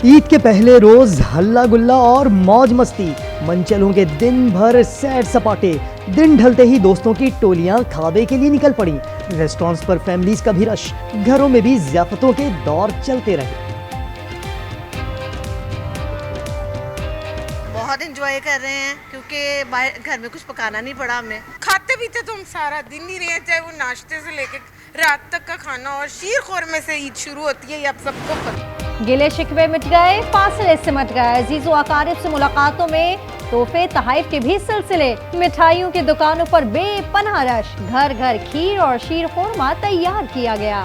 ईद के पहले रोज हल्ला गुल्ला और मौज मस्ती, मनचलों के दिन भर सैर सपाटे। दिन ढलते ही दोस्तों की टोलियां खाबे के लिए निकल पड़ी। रेस्टोरेंट्स पर फैमिलीज का भी रश, घरों में भी ज़ियाफतों के दौर चलते रहे। बहुत एंजॉय कर रहे हैं क्योंकि बाहर घर में कुछ पकाना नहीं पड़ा हमें। खाते पीते तो हम सारा दिन ही रहे, चाहे वो नाश्ते से लेकर रात तक का खाना, और शीर खोरमे से ईद शुरू होती है, ये आप सबको पता। गिले शिकवे मिट गए, फासले सिमट गए। अजीज़ो अकारिब से मुलाकातों में तोहफे तहाइफ के भी सिलसिले। मिठाइयों की दुकानों पर बेपनाह रश, घर घर खीर और शीर खुरमा तैयार किया गया।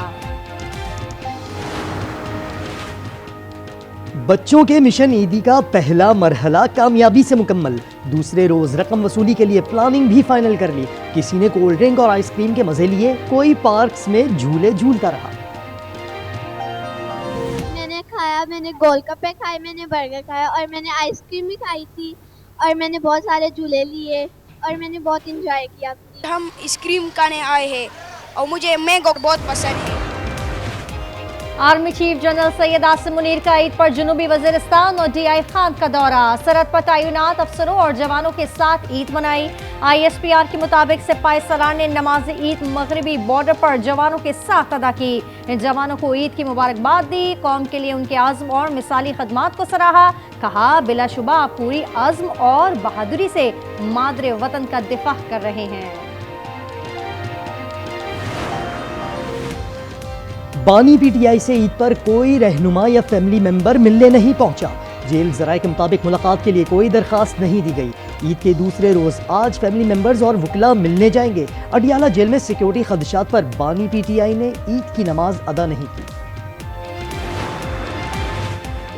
बच्चों के मिशन ईदी का पहला मरहला कामयाबी से मुकम्मल। दूसरे रोज रकम वसूली के लिए प्लानिंग भी फाइनल कर ली। किसी ने कोल्ड ड्रिंक और आइसक्रीम के मजे लिए, कोई पार्क्स में झूले झूलता रहा। मैंने गोलगप्पे खाए, मैंने बर्गर खाया और मैंने आइसक्रीम भी खाई थी और मैंने बहुत सारे झूले लिए और मैंने बहुत इंजॉय किया। हम आइसक्रीम खाने आए हैं और मुझे मैंगो बहुत पसंद है। Army chief general Syed Asim Munir का ईद पर जनूबी वजीरिस्तान और DI खान का दौरा। सरहद पर तैनात अफसरों और जवानों के साथ ईद मनाई। ISPR के मुताबिक सिपाही सलार ने नमाज ईद मगरबी बॉर्डर पर जवानों के साथ अदा की। इन जवानों को ईद की मुबारकबाद दी, कौम के लिए उनके आज़्म और मिसाली खदमात को सराहा। कहा, बिलाशुबा आप पूरी आज़्म और बहादुरी से मादरे वतन का दिफा कर रहे हैं। बानी PTI से ईद पर कोई रहनुमा या फैमिली मेंबर मिलने नहीं पहुंचा। जेल जराये के मुताबिक मुलाकात के लिए कोई दरखास्त नहीं दी गई। ईद के दूसरे रोज आज फैमिली मेंबर्स और वकला मिलने जाएंगे। अडियाला जेल में सिक्योरिटी खदशात पर बानी PTI ने ईद की नमाज अदा नहीं की।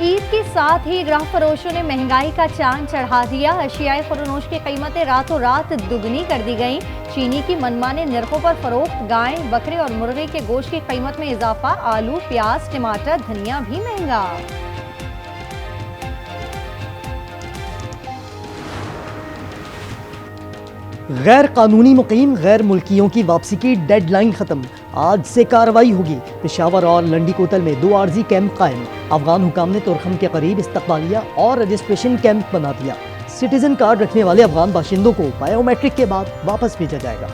ईद के साथ ही ग्राहक फरोशों ने महंगाई का चांद चढ़ा दिया। अशियाए फरोनोश की कीमतें रातों रात दुगनी कर दी गईं। चीनी की मनमाने नरखों पर फरोख्त, गाय, बकरे और मुर्गे के गोश्त की कीमत में इजाफा। आलू, प्याज, टमाटर, धनिया भी महंगा। गैर कानूनी मुकीम गैर मुल्कियों की वापसी की डेडलाइन खत्म। आज से कार्रवाई होगी। पेशावर और लंडी कोतल में 2 आर्जी कैंप कायम। अफगान हुकाम ने तुरखम के करीब इस्तकबालिया और रजिस्ट्रेशन कैंप बना दिया। सिटीजन कार्ड रखने वाले अफगान बाशिंदों को बायोमेट्रिक के बाद वापस भेजा जाएगा।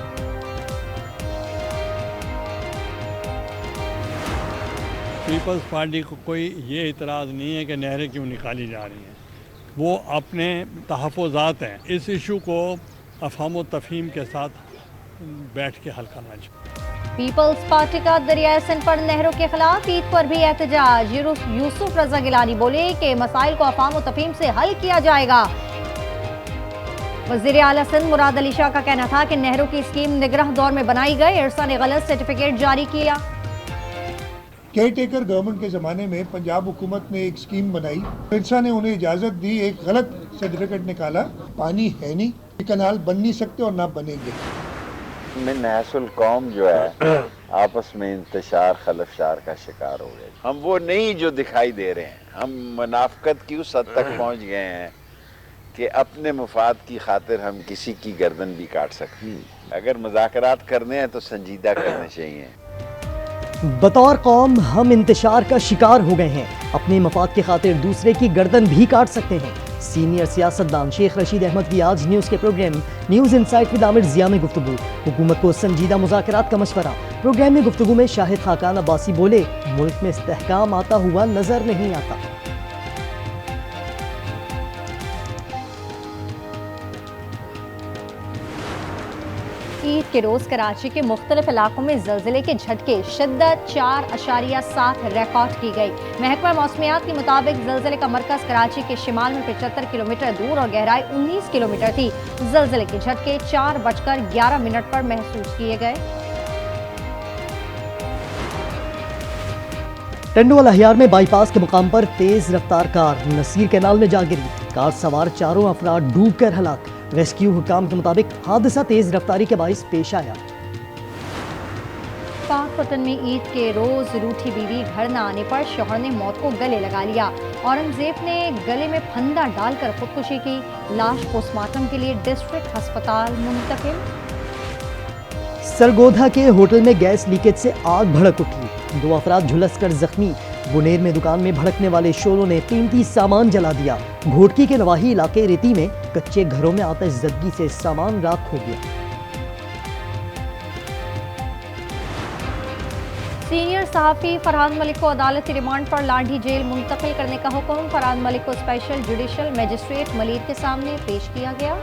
पीपल्स पार्टी को कोई ये इतराज़ नहीं है कि नहरें क्यों निकाली जा रही हैं। वो अपने तहफ़्फ़ुज़ात हैं, इस इशू को अफ़हाम व तफ़हीम के साथ बैठ के हल करना चाहिए। पीपल्स पार्टी का दरियाए सिंध पर नहरों के खिलाफ ईद पर भी एहतजाज। यूसुफ रजा गिलानी बोले कि मसाइल को अफ़हाम व तफ़हीम से हल किया जाएगा। वज़ीर आला सिंध मुराद अली शाह का कहना था कि नहरों की स्कीम निगरान दौर में बनाई गई। इरसा ने गलत सर्टिफिकेट जारी किया। केयर टेकर गवर्नमेंट के ज़माने में पंजाब हुकूमत ने एक स्कीम बनाई, इरसा ने उन्हें इजाज़त दी, एक गलत सर्टिफिकेट निकाला। पानी है नहीं, कनाल बन नहीं सकते और ना बनेंगे। नहसुल कौम जो है आपस में इंतशार खलफशार का शिकार हो गए। हम वो नहीं जो दिखाई दे रहे हैं। हम मुनाफकत की उस हद तक पहुंच गए हैं कि अपने मुफाद की खातिर हम किसी की गर्दन भी काट सकते हैं। अगर मुज़ाकरात करने हैं तो संजीदा करने चाहिए। बतौर कौम हम इंतशार का शिकार हो गए हैं। अपने मफाद की खातिर दूसरे की गर्दन भी काट सकते हैं। सीनियर सियासतदान शेख रशीद अहमद की आज न्यूज़ के programme news insight with Aamir Zia में गुफ्तगू। हुकूमत को संजीदा मुज़ाकरात का मशवरा। प्रोग्राम में गुफ्तगू में शाहिद खाकान अब्बासी बोले, मुल्क में इस्तेहकाम आता हुआ नजर नहीं आता। ईद के रोज कराची के मुख्तलिफ इलाकों में ज़लज़ले के झटके, शिद्दत 4.7 रिकॉर्ड की गई। महकमा मौसमियात के मुताबिक ज़लज़ले का मरकज़ कराची के शिमाल में 75 किलोमीटर दूर और गहराई 19 किलोमीटर थी। ज़लज़ले के झटके 4:11 पर महसूस किए गए। टंडोवाला हियार में बाईपास के मुकाम पर तेज रफ्तार कार नसीर कैनाल में जा गिरी। कार सवार 4 अफराद डूबकर हलाक। रेस्क्यू हुकाम के मुताबिक हादसा तेज रफ्तारी के बाइस पेश आया। पाक वतन में ईद के रोज रूठी बीवी घर न आने पर शौहर ने मौत को गले लगा लिया। औरंगजेब ने गले में फंदा डालकर खुदकुशी की। लाश पोस्टमार्टम के लिए डिस्ट्रिक्ट अस्पताल मुंतकिल। सरगोधा के होटल में गैस लीकेज से आग भड़क उठी। 2 अफराद झुलसकर जख्मी। बुनेर में दुकान में भड़कने वाले शोलों ने कीमती सामान जला दिया। घोटकी के नवाही इलाके रेती में कच्चे घरों में आतिशज़दगी से सामान राख हो गया। सीनियर सहाफ़ी फरहान मलिक को अदालती रिमांड पर लाठी जेल मुंतकिल करने का हुक्म। फरहान मलिक को स्पेशल जुडिशल मजिस्ट्रेट मलिक के सामने पेश किया गया।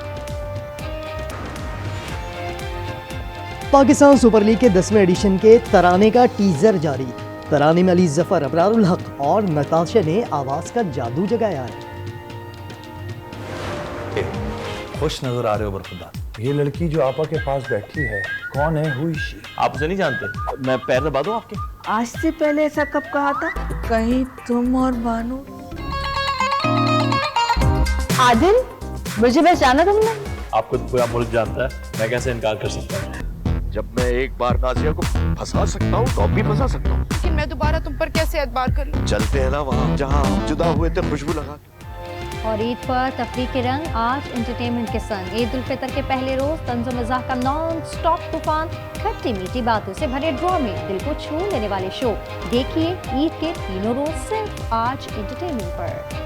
पाकिस्तान सुपर लीग के 10वें एडिशन के तराने का टीजर जारी। तराने में अली जफर, अबरारुल हक और नताशा ने आवाज का जादू जगाया है। खुश नजर आ रहे हो बरखुरदार। ये लड़की जो आपा के पास बैठी है कौन है? हुई शी? आप उसे नहीं जानते? मैं पैर दबा दूं आपके? आज से पहले ऐसा कब कहा था? कहीं तुम और बानू। आदिल, मुझे पहचाना तुमने? आपको तो पूरा मुल्क जानता है, मैं कैसे इनकार कर सकता हूँ? जब मैं एक बार नाजिया को फंसा सकता हूँ तो अब भी फंसा सकता हूँ। लेकिन मैं दोबारा तुम पर कैसे एतबार कर लूं? चलते हैं ना वहाँ जहाँ हम जुदा हुए थे, खुशबू लगा। और ईद पर तफरीह के रंग आज एंटरटेनमेंट के संग। ईद उल फितर के पहले रोज तंज़ो मज़ाह का नॉन स्टॉप तूफान, खट्टी मीठी बातों से भरे ड्रामे, दिल को छू लेने वाले शो देखिए ईद के तीनों रोज सिर्फ आज एंटरटेनमेंट पर।